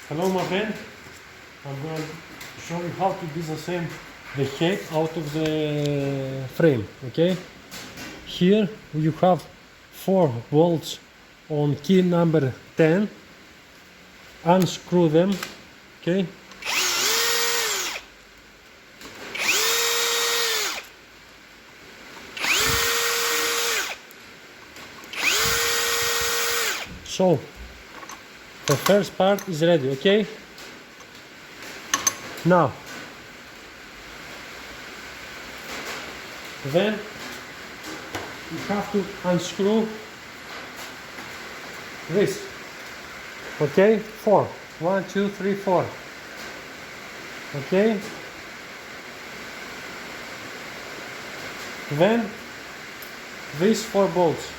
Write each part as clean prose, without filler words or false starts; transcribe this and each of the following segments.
Hello my friend, I'm going to show you how to disassemble the head out of the frame, okay? Here you have 4 bolts on key number 10, unscrew them, okay? So, the first part is ready, okay? Now, then you have to unscrew this, okay? 4, 1, 2, 3, 4, okay? Then these 4 bolts.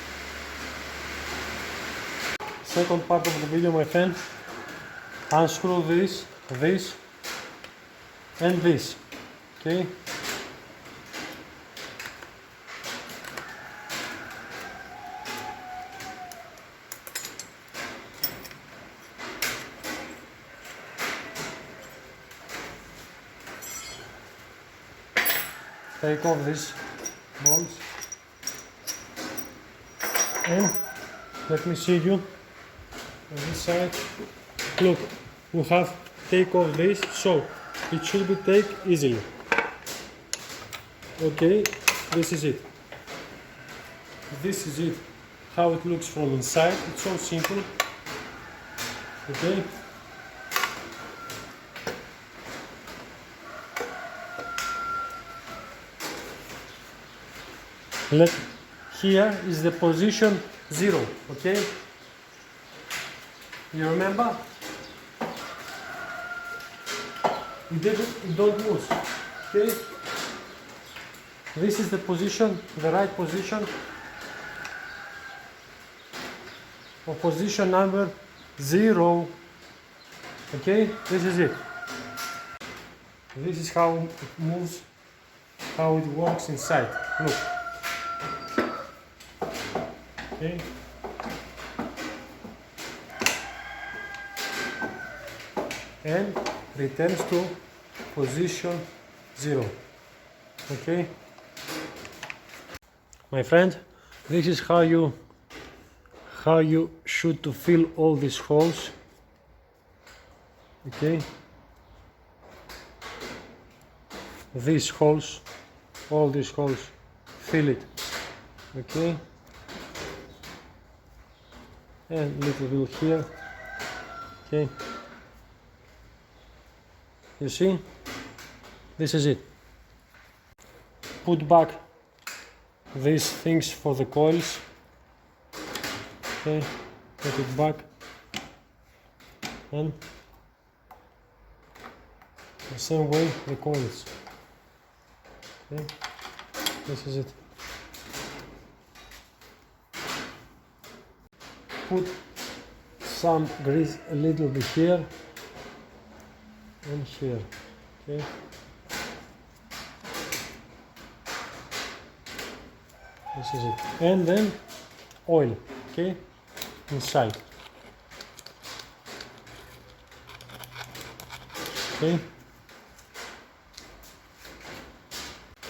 Second part of the video, my friend, unscrew this, and this, okay? Take off these bolts and let me see you on this side. Look, we have take off this, so it should be take easily. Okay, this is it. This is it, how it looks from inside. It's so simple. Okay. Here is the position 0, okay? You remember? You don't move, okay? This is the position, the right position, or position number 0, okay? This is it. This is how it moves, how it works inside. Look. Okay. And returns to position 0. Okay, my friend, this is how you should to fill all these holes. Okay, these holes, all these holes, fill it. Okay, and little bit here. Okay, you see, this is it. Put back these things for the coils. Okay, put it back, and the same way the coils. Okay, this is it. Put some grease a little bit here and here, okay? This is it. And then oil, okay? Inside. Okay?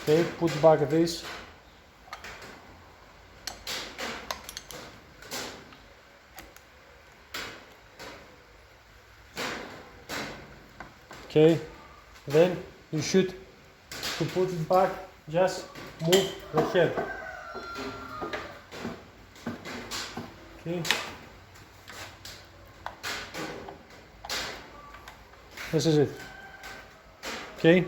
Okay, put back this. Okay, then you should, to put it back, just move the head. Okay, this is it. Okay,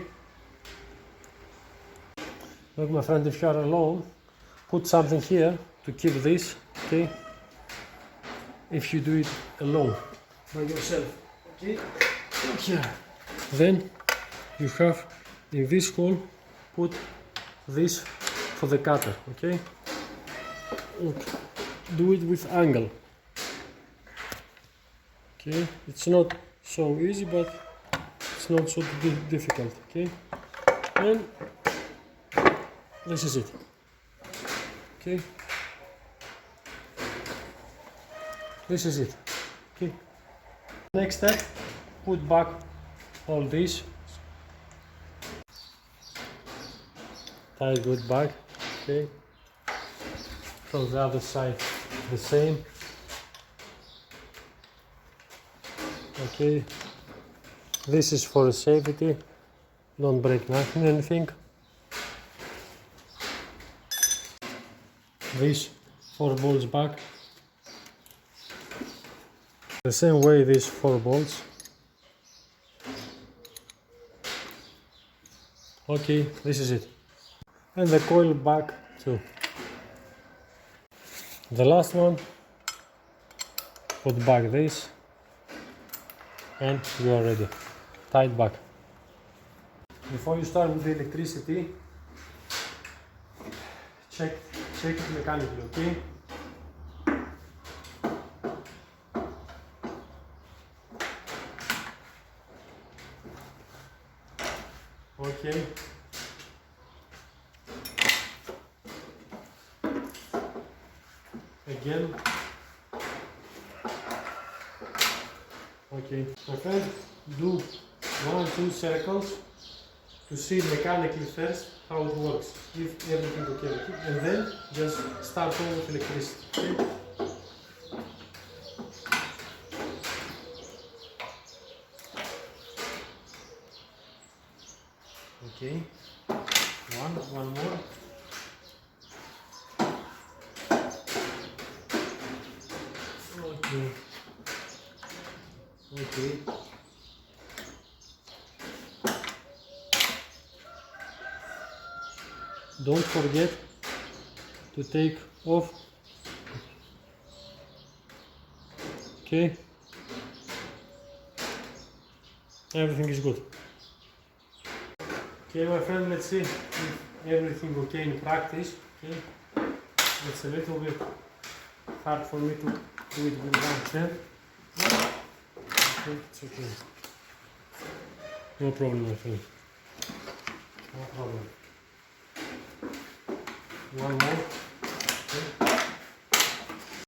look my friend, if you are alone, put something here to keep this, okay, if you do it alone, by yourself, okay, here. Then you have in this hole put this for the cutter, okay? Look, do it with angle. Okay, it's not so easy, but it's not so difficult, okay? And this is it. Okay, this is it. Okay, next step, put back all this. Tie it good back. Okay. From the other side, the same. Okay. This is for safety. Don't break nothing, anything. These 4 bolts back. The same way these 4 bolts. Okay, this is it. And the coil back too. The last one, put back this and you are ready. Tie it back. Before you start with the electricity, check it mechanically, okay? Okay. Again. Okay. My friend, do 1-2 circles to see mechanically first how it works, if everything okay, and then just start on with electricity. Okay. One more. Okay. Okay. Don't forget to take off. Okay. Everything is good. Okay, my friend, let's see if everything okay in practice. Okay. It's a little bit hard for me to do it with one hand. Okay, it's okay. No problem, my friend. No problem. One more. Okay.